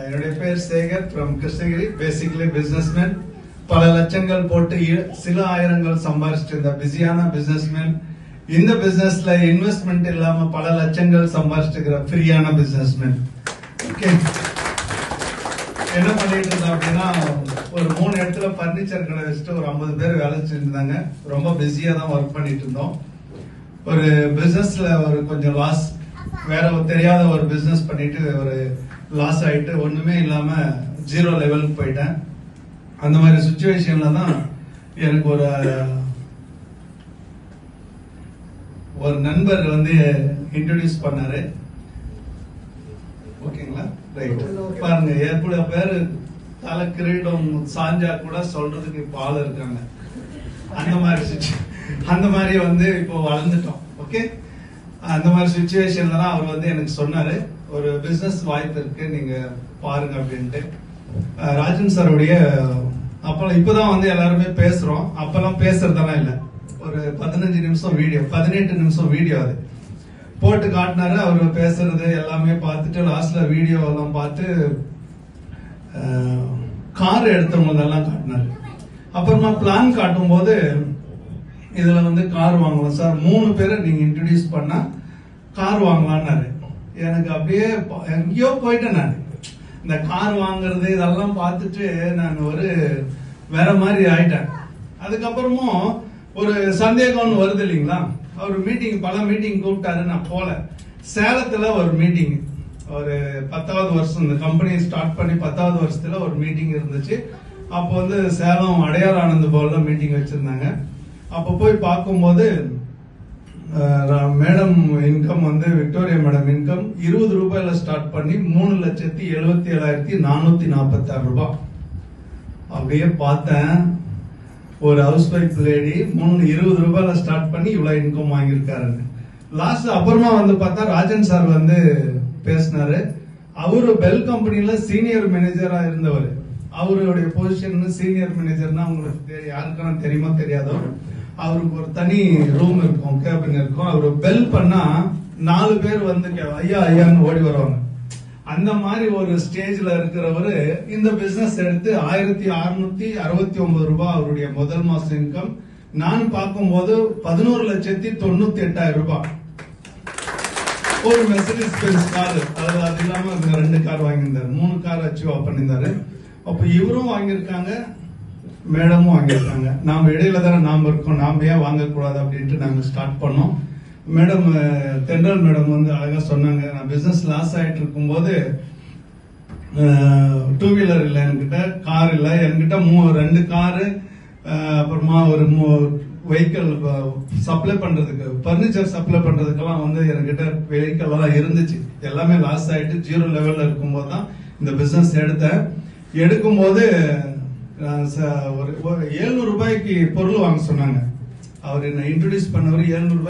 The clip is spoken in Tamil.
என்னுடைய பேர் Shekhar from Krishnagiri. Basically businessman. பல லட்சங்கள் போட்டு சில ஆயிரங்கள் சம்பாதிச்சிட்டு இருந்த பிஸியான பிசினஸ்மேன். இந்த பிசினஸ்ல இன்வெஸ்ட்மெண்ட் இல்லாம பல லட்சங்கள் சம்பாதிச்சிட்டு இருக்கிற ஃப்ரீயான பிசினஸ்மேன். ஓகே, என்ன பண்ணிட்டு இருந்தோம் அப்படின்னா, ஒரு 3 இடத்துல பர்னிச்சர் கடை வச்சுட்டு ஒரு 50 பேர் வேலை செஞ்சுட்டு இருந்தாங்க. ரொம்ப பிஸியா தான் ஒர்க் பண்ணிட்டு இருந்தோம். ஒரு பிசினஸ்ல ஒரு கொஞ்சம் லாஸ், வேற தெரியாத ஒரு பிசினஸ் பண்ணிட்டு ஒரு லாஸ் ஆயிட்டு ஒண்ணுமே இல்லாம 0 லெவலுக்கு போயிட்டேன். அந்த மாதிரி சுச்சுவேஷன்ல தான் எனக்கு ஒரு நண்பர் இன்ட்ரோடியூஸ் பண்ணாரு. ஓகேங்களா? ரைட். பாருங்க, எப்படி பேரு தலை கிரீடம் சாஞ்சா கூட சொல்றதுக்கு இப்ப ஆள் இருக்காங்க. அந்த மாதிரி இப்போ வளர்ந்துட்டோம். ஓகே, அந்த மாதிரி சுச்சுவேஷன்ல தான் அவர் எனக்கு சொன்னாரு, ஒரு பிசினஸ் வாய்ப்பு இருக்கு, நீங்க பாருங்க அப்படின்ட்டு. ராஜன் சாருடைய இப்பதான் எல்லாருமே பேசுறோம். அப்பெல்லாம் பேசுறதெல்லாம் இல்ல. ஒரு 15 நிமிஷம் வீடியோ, 18 நிமிஷம் வீடியோ அது போட்டு காட்டினாரு. அவர் பேசுறது எல்லாமே பார்த்துட்டு லாஸ்ட்ல வீடியோ எல்லாம் பார்த்து கார் எடுத்தவங்களெல்லாம் காட்டினாரு. அப்புறமா பிளான் காட்டும் போது இதுல கார் வாங்கலாம் சார், 3 பேரை நீங்க இன்ட்ரோடியூஸ் பண்ணா கார் வாங்கலாம்னாரு. எனக்கு அப்படியே எங்கேயோ போயிட்டேன். நான் இந்த கார் வாங்குறது இதெல்லாம் பார்த்துட்டு நான் வேற மாதிரி ஆயிட்டேன். அதுக்கப்புறமும் ஒரு சந்தேகம்னு வருது இல்லைங்களா? அவர் பல மீட்டிங் கூப்பிட்டாரு, நான் போல. சேலத்துல ஒரு மீட்டிங், ஒரு 10வது வருஷம் இந்த கம்பெனி ஸ்டார்ட் பண்ணி 10வது வருஷத்துல ஒரு மீட்டிங் இருந்துச்சு. அப்போ சேலம் அடையார் ஆனந்த் போல மீட்டிங் வச்சிருந்தாங்க. அப்ப போய் பார்க்கும்போது madam income Victoria madam income 20 ரூபாயில ஸ்டார்ட் பண்ணி 3,77,446 ரூபாய். அப்படியே பார்த்தேன், ஒரு ஹவுஸ் ஒய்ஃப் லேடி 20 ரூபாயில ஸ்டார்ட் பண்ணி இவ்வளவு இன்கம் வாங்கியிருக்காரு. லாஸ்ட் அப்புறமா பார்த்தா ராஜன் சார் பேசினாரு. அவரு பெல் கம்பெனில சீனியர் மேனேஜரா இருந்தவர். அவருடைய பொசிஷன் சீனியர் மேனேஜர்னா உங்களுக்கு யாருக்கான தெரியுமோ தெரியாதோ, அவருக்கு ஒரு தனி ரூம் இருக்கும், கேபின் இருக்கும். அவரு பெல் பண்ணா 4 பேர் ஐயா ஐயான்னு ஓடி வருவாங்க. அந்த மாதிரி ஒரு ஸ்டேஜ்ல இருக்கிறவரு இந்த பிசினஸ் எடுத்து 1,669 ரூபாய் அவருடைய முதல் மாச இன்கம். நான் பார்க்கும்போது 11,98,000 ரூபாய். ஒரு மெர்சிடிஸ் பென்ஸ் கார், அது இல்லாம 2 கார் வாங்கியிருந்தாரு, 3 கார் அச்சீவ் பண்ணியிருந்தாரு. அப்ப இவரும் வாங்கியிருக்காங்க, மேடமும் வாங்கியிருக்காங்க. நாம இடையில தானே நாம இருக்கோம், நாம ஏன் வாங்கக்கூடாது அப்படின்ட்டு நாங்க ஸ்டார்ட் பண்ணோம். மேடம் தென்றல் மேடம் அழகா சொன்னாங்க, நான் பிசினஸ் லாஸ் ஆயிட்டு இருக்கும் போது 2 வீலர் இல்ல என்கிட்ட, கார் இல்ல என்கிட்ட, 2 காரு, அப்புறமா ஒரு வெஹிக்கிள் சப்ளை பண்றதுக்கு, பர்னிச்சர் சப்ளை பண்றதுக்கெல்லாம் என்கிட்ட வெஹிக்கிள் எல்லாம் இருந்துச்சு. எல்லாமே லாஸ் ஆயிட்டு 0 லெவல்ல இருக்கும்போது தான் இந்த பிசினஸ் எடுக்கும்போது ஒரு 700 ரூபாய்க்கு பொருள் வாங்க சொன்னாங்க. அவர் என்ன இன்ட்ரோடியூஸ் பண்ணவர் 700 ரூபாய்